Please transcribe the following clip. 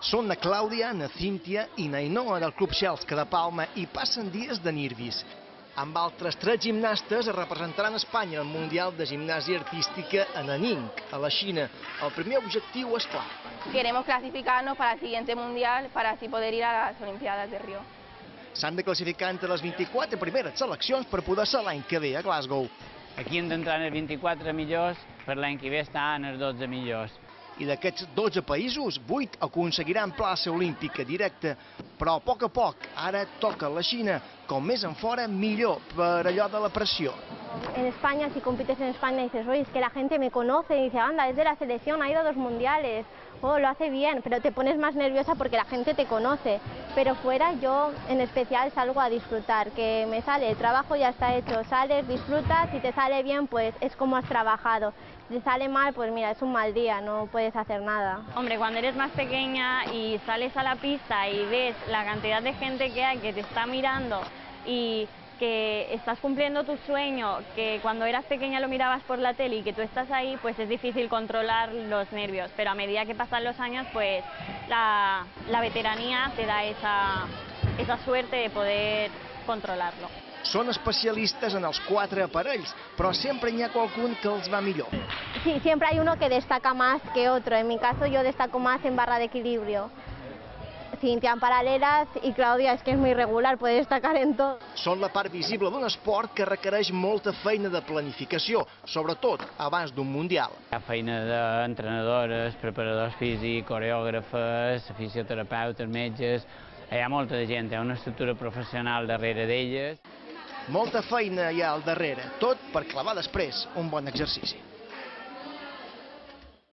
Són na Clàudia, na Cíntia i na Ainhoa del Club Xelska de Palma i passen dies de nervis. Amb altres 3 gimnastes representaran Espanya al Mundial de Gimnàsia Artística a Nanning, a la Xina. El primer objectiu és clar. Queremos clasificarnos para el siguiente Mundial para así poder ir a las Olimpiadas de Río. S'han de classificar entre les 24 primeres seleccions per poder ser l'any que ve a Glasgow. Aquí hem d'entrar en els 24 millors, per l'any que ve estar en els 12 millors. I d'aquests 12 països, 8 aconseguiran plaça olímpica directa. Però a poc, ara toca la Xina. Com més en fora, millor, per allò de la pressió. En España, si compites en España, dices, oye, es que la gente me conoce, y dice, anda, es de la selección, ha ido a 2 mundiales, oh, lo hace bien, pero te pones más nerviosa porque la gente te conoce. Pero fuera yo, en especial, salgo a disfrutar, que me sale, el trabajo ya está hecho, sales, disfrutas, si te sale bien, pues es como has trabajado. Si te sale mal, pues mira, es un mal día, no puedes hacer nada. Hombre, cuando eres más pequeña y sales a la pista y ves la cantidad de gente que hay que te está mirando y que estás cumpliendo tu sueño, que cuando eras pequeña lo mirabas por la tele y que tú estás ahí, pues es difícil controlar los nervios. Pero a medida que pasan los años, pues la veteranía te da esa suerte de poder controlarlo. Són especialistes en els 4 aparells, però sempre n'hi ha qualcun que els va millor. Sí, siempre hay uno que destaca más que otro. En mi caso yo destaco más en barra de equilibrio. Cintia en paralelas y Claudia es que es muy regular, puede destacar en todo. Són la part visible d'un esport que requereix molta feina de planificació, sobretot abans d'un mundial. Hi ha feina d'entrenadores, preparadors físics, coreògrafes, fisioterapeutes, metges. Hi ha molta gent, hi ha una estructura professional darrere d'elles. Molta feina hi ha al darrere, tot per clavar després un bon exercici.